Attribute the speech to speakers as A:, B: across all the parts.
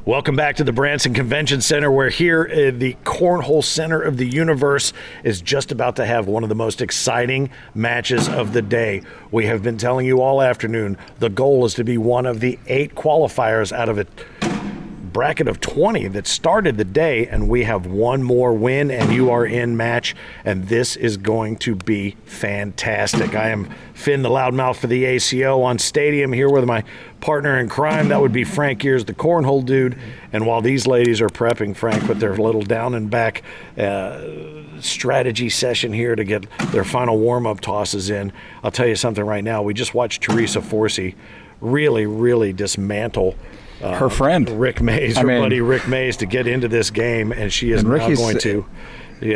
A: Welcome back to the Branson Convention Center, where here the Cornhole Center of the Universe is just about to have one of the most exciting matches of the day. We have been telling you all afternoon the goal is to be one of the 8 qualifiers out of a bracket of 20 that started the day, and we have one more win and you are in match, and this is going to be fantastic. I am Finn the Loudmouth for the ACO on Stadium, here with my partner in crime. That would be Frank Gears, the Cornhole dude. And while these ladies are prepping Frank with their little down and back strategy session here to get their final warm-up tosses in, I'll tell you something right now. We just watched Teresa Forsee really dismantle
B: her friend
A: Rick Mays, buddy Rick Mays, to get into this game, and she is now going to,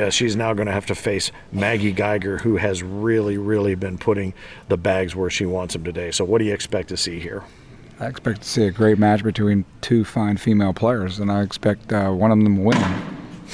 A: she's now going to have to face Maggie Geiger, who has really been putting the bags where she wants them today. So what do you expect to see here?
B: I expect to see a great match between 2 fine female players, and I expect one of them to win.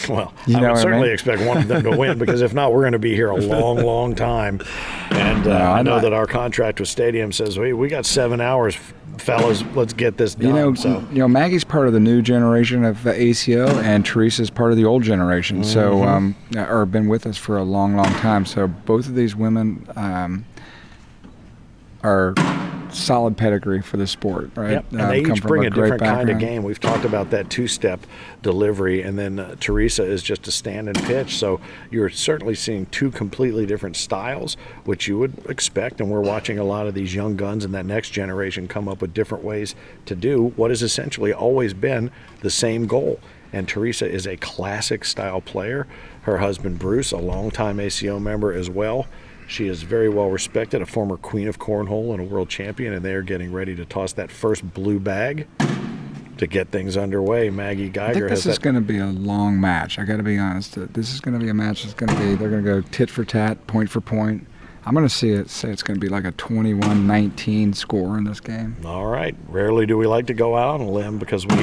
A: Well, I would certainly expect one of them to win, because if not, we're going to be here a long time. And I know that our contract with Stadium says we got 7 hours, fellas. Let's get this done.
B: You know, Maggie's part of the new generation of the ACO, and Teresa's part of the old generation. Mm-hmm. So, or been with us for a long time. So both of these women are solid pedigree for the sport, right?
A: Yep. And they each bring a different kind of game. We've talked about that 2-step delivery, and then Teresa is just a stand and pitch. So you're certainly seeing 2 completely different styles, which you would expect, and we're watching a lot of these young guns in that next generation come up with different ways to do what has essentially always been the same goal. And Teresa is a classic style player. Her husband Bruce, a longtime ACO member as well. She is very well respected, a former queen of cornhole and a world champion, and they are getting ready to toss that first blue bag to get things underway. Maggie Geiger
B: I think this is going to be a long match. I got to be honest. This is going to be a match that's going to be, they're going to go tit for tat, point for point. I'm going to say it's going to be like a 21-19 score in this game.
A: All right. Rarely do we like to go out on a limb, because we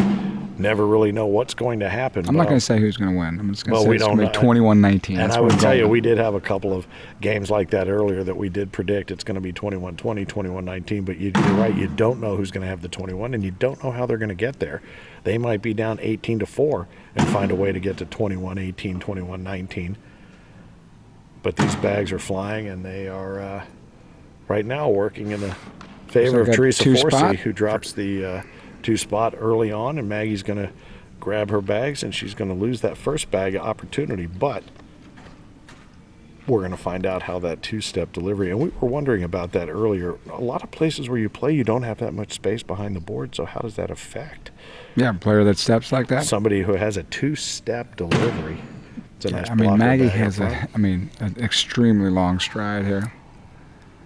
A: never really know what's going to happen.
B: I'm not going to say who's going to win. I'm just going to say it's going to be 21-19.
A: And I would tell you, we did have a couple of games like that earlier that we did predict it's going to be 21-20, 21-19, but you're right, you don't know who's going to have the 21, and you don't know how they're going to get there. They might be down 18-4 and find a way to get to 21-18, 21-19. But these bags are flying, and they are right now working in the favor of Teresa Forsee, who drops the 2 spot early on, and Maggie's going to grab her bags, and she's going to lose that first bag opportunity. But we're going to find out how that 2-step delivery, and we were wondering about that earlier. A lot of places where you play, you don't have that much space behind the board, so how does that affect?
B: Yeah, a player that steps like that.
A: Somebody who has a 2-step delivery.
B: I mean, Maggie has an extremely long stride here.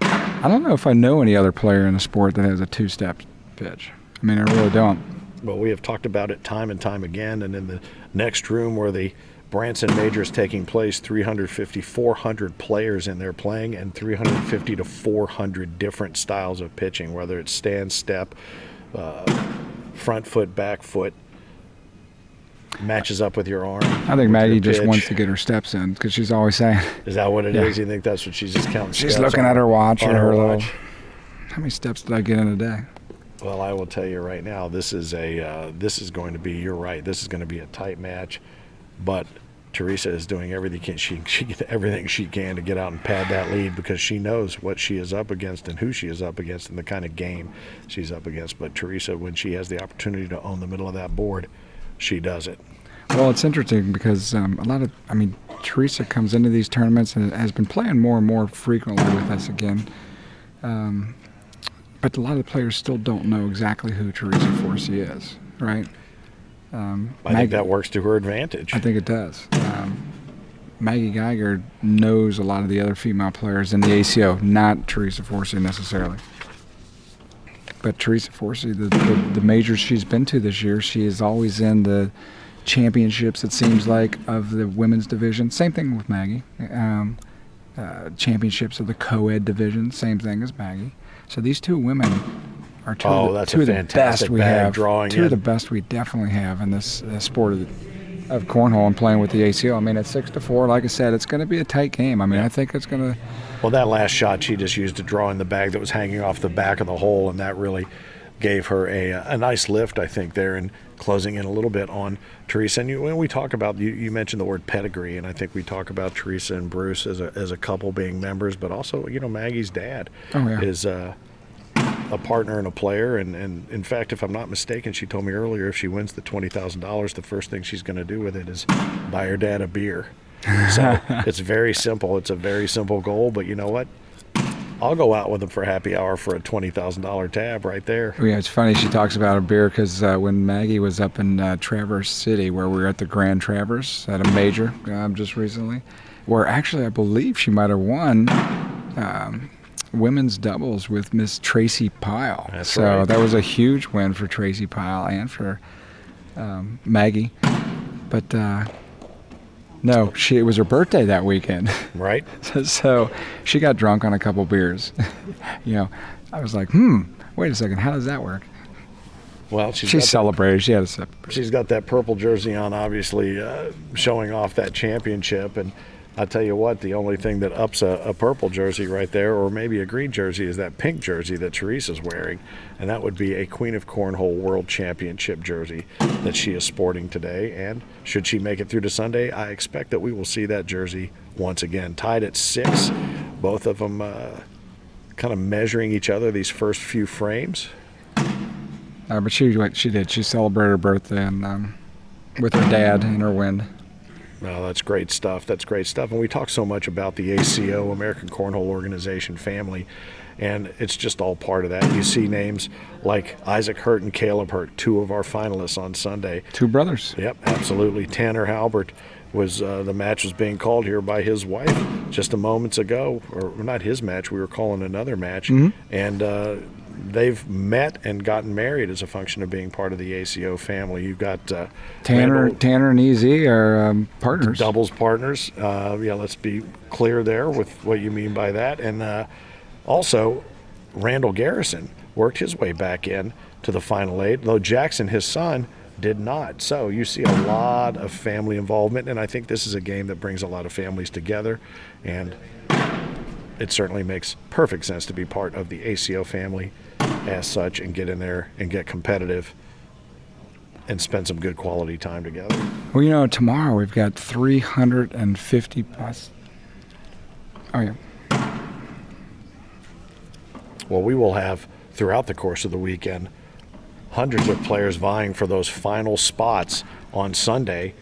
B: I don't know if I know any other player in the sport that has a 2-step pitch. I mean, I really don't.
A: Well, we have talked about it time and time again, and in the next room where the Branson Major is taking place, 350, 400 players in there playing, and 350 to 400 different styles of pitching, whether it's stand, step, front foot, back foot. Matches up with your arm.
B: I think Maggie just wants to get her steps in, because she's always saying.
A: Is that what it is? You think that's what she's just counting?
B: She's looking at her watch and her little. How many steps did I get in a day?
A: Well, I will tell you right now, this is going to be. You're right. This is going to be a tight match, but Teresa is doing everything everything she can to get out and pad that lead, because she knows what she is up against and who she is up against and the kind of game she's up against. But Teresa, when she has the opportunity to own the middle of that board, she does it.
B: Well, it's interesting because Teresa comes into these tournaments and has been playing more and more frequently with us again. But a lot of the players still don't know exactly who Teresa Forsee is, right?
A: I think that works to her advantage.
B: I think it does. Maggie Geiger knows a lot of the other female players in the ACO, not Teresa Forsee necessarily. But Teresa Forsee, the majors she's been to this year, she is always in the championships, it seems like, of the women's division. Same thing with Maggie. Championships of the co-ed division, same thing as Maggie. So these 2 women are two of the best we have. Two of the best we definitely have in this sport of cornhole and playing with the ACO. I mean, at 6-4, like I said, it's going to be a tight game. I mean, I think it's going to.
A: Well, that last shot she just used to draw in the bag that was hanging off the back of the hole, and that really gave her a nice lift, I think, there, and closing in a little bit on Teresa. And when we talk about, you mentioned the word pedigree, and I think we talk about Teresa and Bruce as a couple being members, but also, Maggie's dad is a partner and a player. And in fact, if I'm not mistaken, she told me earlier if she wins the $20,000, the first thing she's going to do with it is buy her dad a beer. So it's very simple. It's a very simple goal, but you know what? I'll go out with them for happy hour for a $20,000 tab right there.
B: Yeah, it's funny she talks about a beer because when Maggie was up in Traverse City, where we were at the Grand Traverse at a major just recently, where actually I believe she might have won women's doubles with Miss Tracy Pyle.
A: That's right.
B: That was a huge win for Tracy Pyle and for Maggie. But no, it was her birthday that weekend.
A: Right.
B: So she got drunk on a couple beers. I was like, wait a second, how does that work?
A: Well,
B: she celebrated. She had a sip.
A: She's got that purple jersey on, obviously showing off that championship. And I'll tell you what, the only thing that ups a purple jersey right there, or maybe a green jersey, is that pink jersey that Teresa's wearing. And that would be a Queen of Cornhole World Championship jersey that she is sporting today. And should she make it through to Sunday, I expect that we will see that jersey once again. Tied at 6, both of them kind of measuring each other these first few frames.
B: But she did. She celebrated her birthday and with her dad in her win.
A: No, that's great stuff. That's great stuff. And we talk so much about the ACO, American Cornhole Organization family, and it's just all part of that. You see names like Isaac Hurt and Caleb Hurt, 2 of our finalists on Sunday.
B: 2 brothers.
A: Yep, absolutely. Tanner Halbert was the match was being called here by his wife just a moments ago, or not his match. We were calling another match, and they've met and gotten married as a function of being part of the ACO family. You've got
B: Tanner and EZ are partners.
A: Doubles partners. Let's be clear there with what you mean by that. And also, Randall Garrison worked his way back in to the Final 8, though Jackson, his son, did not. So you see a lot of family involvement, and I think this is a game that brings a lot of families together, and it certainly makes perfect sense to be part of the ACO family as such and get in there and get competitive and spend some good quality time together.
B: Well, tomorrow we've got 350 plus. Oh, yeah.
A: Well, we will have, throughout the course of the weekend, hundreds of players vying for those final spots on Sunday.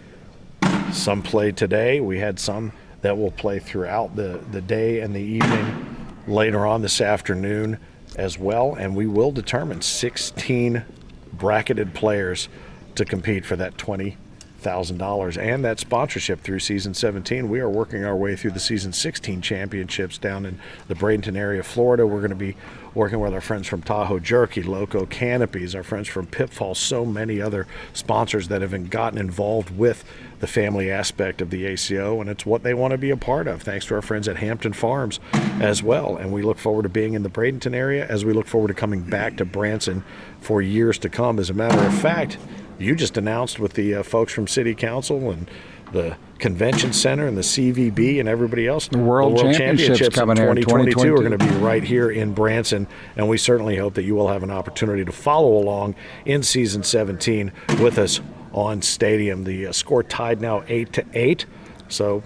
A: Some played today. We had some that will play throughout the day and the evening later on this afternoon as well. And we will determine 16 bracketed players to compete for that $20,000 and that sponsorship through season 17. We are working our way through the season 16 championships down in the Bradenton area, Florida. We're going to be working with our friends from Tahoe Jerky, Loco Canopies, our friends from Pitfall, so many other sponsors that have gotten involved with the family aspect of the ACO, and it's what they want to be a part of, thanks to our friends at Hampton Farms as well. And we look forward to being in the Bradenton area as we look forward to coming back to Branson for years to come. As a matter of fact, you just announced with the folks from City Council and the Convention Center and the CVB and everybody else,
B: the World Championships
A: coming in 2022 are going to be right here in Branson, and we certainly hope that you will have an opportunity to follow along in season 17 with us on Stadium. The score tied now 8-8, so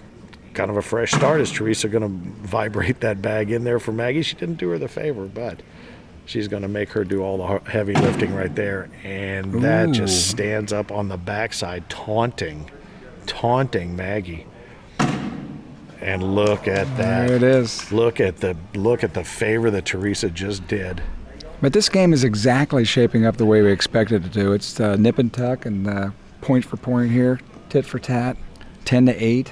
A: kind of a fresh start. Is Teresa going to vibrate that bag in there for Maggie? She didn't do her the favor, but she's going to make her do all the heavy lifting right there, and that just stands up on the backside, taunting Maggie. And look at that.
B: There it is.
A: Look at the favor that Teresa just did.
B: But this game is exactly shaping up the way we expected it to. It's nip and tuck and point for point here, tit for tat, 10-8.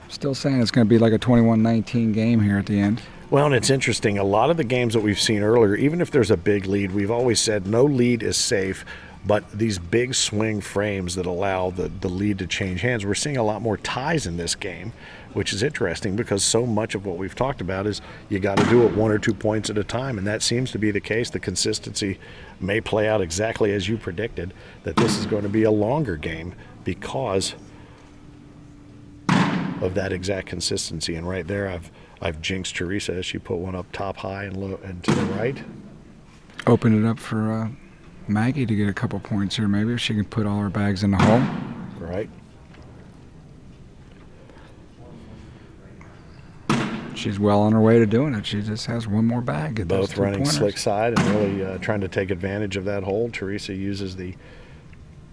B: Still saying it's going to be like a 21-19 game here at the end.
A: Well, and it's interesting. A lot of the games that we've seen earlier, even if there's a big lead, we've always said no lead is safe. But these big swing frames that allow the lead to change hands, we're seeing a lot more ties in this game, which is interesting because so much of what we've talked about is you got to do it 1 or 2 points at a time, and that seems to be the case. The consistency may play out exactly as you predicted, that this is going to be a longer game because of that exact consistency. And right there, I've jinxed Teresa as she put one up top high and low and to the right.
B: open it up for Maggie to get a couple points here, maybe, if she can put all her bags in the hole.
A: Right.
B: She's well on her way to doing it. She just has one more bag. At
A: Both running
B: pointers.
A: slick side and really trying to take advantage of that hole. Teresa uses the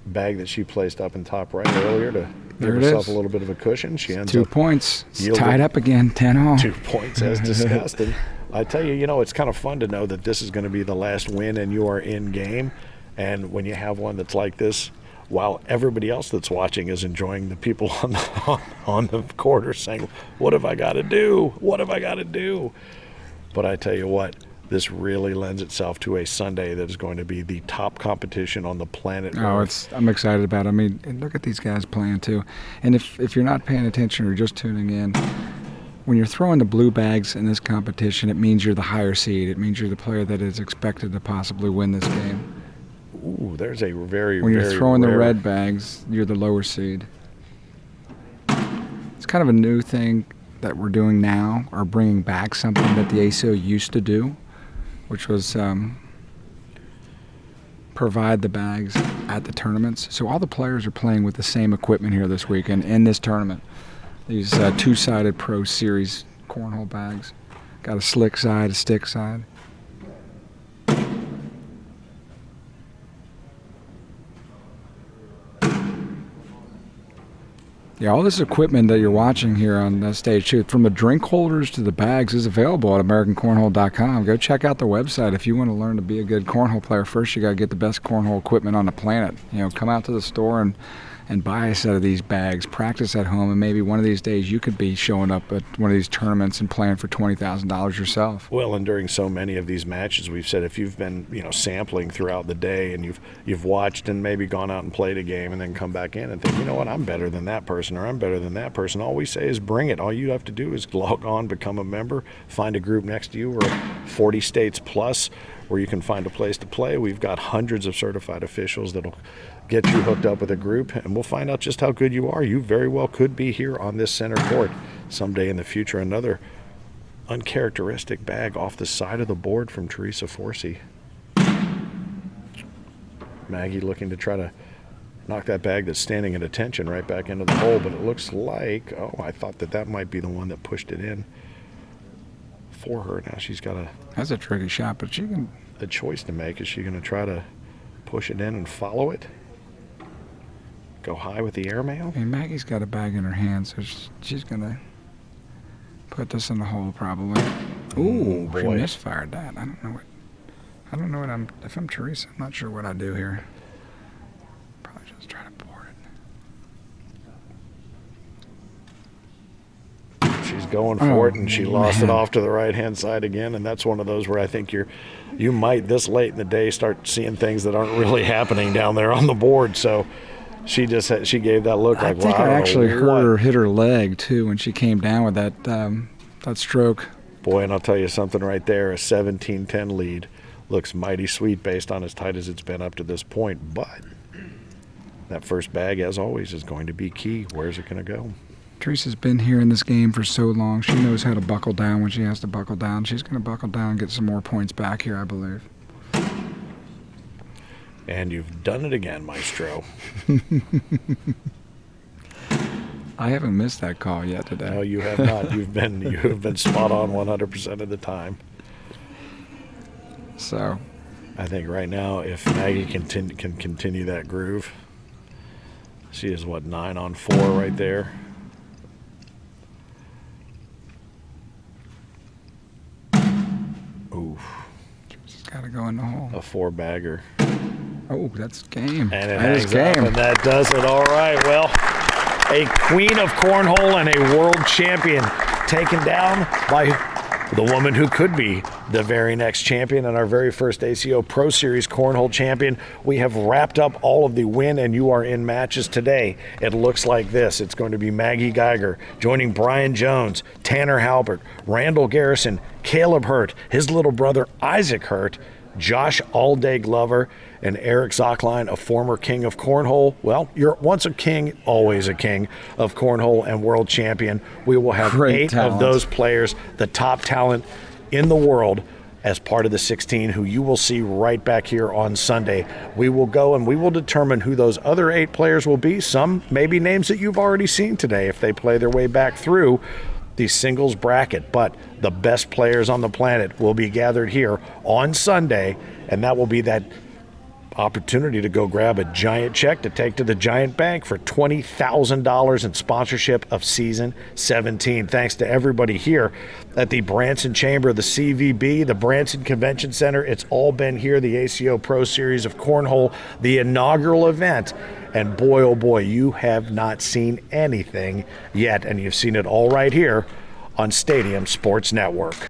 A: bag that she placed up in top right earlier to give herself a little bit of a cushion. She ends
B: 2
A: up
B: points. It's tied up again, 10-all.
A: 2 points as discussed. And I tell you, it's kind of fun to know that this is going to be the last win and you are in game. And when you have one that's like this, while everybody else that's watching is enjoying, the people on the court are saying, what have I got to do? What have I got to do? But I tell you what, this really lends itself to a Sunday that is going to be the top competition on the planet.
B: I'm excited about it. I mean, look at these guys playing too. And if you're not paying attention or just tuning in, when you're throwing the blue bags in this competition, it means you're the higher seed. It means you're the player that is expected to possibly win this game.
A: Ooh, there's a very,
B: when you're
A: very
B: throwing
A: rare...
B: the red bags, you're the lower seed. It's kind of a new thing that we're doing now, or bringing back something that the ACO used to do, which was provide the bags at the tournaments. So all the players are playing with the same equipment here this weekend in this tournament. These two-sided Pro Series cornhole bags. Got a slick side, a stick side. Yeah, all this equipment that you're watching here on the stage, too, from the drink holders to the bags, is available at AmericanCornhole.com. Go check out the website if you want to learn to be a good cornhole player. First, you got to get the best cornhole equipment on the planet. Come out to the store and buy a set of these bags, practice at home, and maybe one of these days you could be showing up at one of these tournaments and playing for $20,000 yourself.
A: Well, and during so many of these matches, we've said if you've been, sampling throughout the day and you've watched and maybe gone out and played a game and then come back in and think, you know what, I'm better than that person or I'm better than that person. All we say is bring it. All you have to do is log on, become a member, find a group next to you. We're 40 states plus where you can find a place to play. We've got hundreds of certified officials that'll get you hooked up with a group, and we'll find out just how good you are. You very well could be here on this center court someday in the future. Another uncharacteristic bag off the side of the board from Teresa Forsee. Maggie looking to try to knock that bag that's standing at attention right back into the hole, but it looks like, I thought that might be the one that pushed it in for her. Now she's got
B: That's a tricky shot, but she can...
A: a choice to make. Is she going to try to push it in and follow it? Go high with the airmail?
B: Hey, Maggie's got a bag in her hand, so she's going to put this in the hole probably. Ooh, she misfired that. I don't know what if I'm Teresa, I'm not sure what I do here. Probably just try to board
A: it. She's going for it, and she lost it off to the right-hand side again, and that's one of those where I think you might, this late in the day, start seeing things that aren't really happening down there on the board, so... She gave that look like, wow. I
B: think I actually heard her hit her leg, too, when she came down with that stroke.
A: Boy, and I'll tell you something right there, a 17-10 lead looks mighty sweet based on as tight as it's been up to this point. But that first bag, as always, is going to be key. Where's it going to go?
B: Teresa's been here in this game for so long. She knows how to buckle down when she has to buckle down. She's going to buckle down and get some more points back here, I believe.
A: And you've done it again, Maestro.
B: I haven't missed that call yet today.
A: No, you have not. You have been spot on 100% of the time.
B: So,
A: I think right now, if Maggie can continue that groove, she is 9 on 4 right there. Oof.
B: She's got to go in the hole.
A: A 4-bagger.
B: Oh, that's game.
A: And it hangs up, and that does it. All right, well, a queen of cornhole and a world champion taken down by the woman who could be the very next champion and our very first ACO Pro Series Cornhole champion. We have wrapped up all of the win and you are in matches today. It looks like this. It's going to be Maggie Geiger joining Brian Jones, Tanner Halbert, Randall Garrison, Caleb Hurt, his little brother Isaac Hurt, Josh All-Day Glover, and Eric Zockline, a former king of cornhole. Well, you're once a king, always a king of cornhole and world champion. We will have 8 of those players, the top talent in the world, as part of the 16 who you will see right back here on Sunday. We will go and we will determine who those other 8 players will be. Some maybe names that you've already seen today if they play their way back through the singles bracket, but the best players on the planet will be gathered here on Sunday, and that will be that opportunity to go grab a giant check to take to the giant bank for $20,000 in sponsorship of season 17. Thanks to everybody here at the Branson Chamber, the CVB, the Branson Convention Center. It's all been here, the ACO Pro Series of Cornhole, the inaugural event. And boy, oh boy, you have not seen anything yet, and you've seen it all right here on Stadium Sports Network.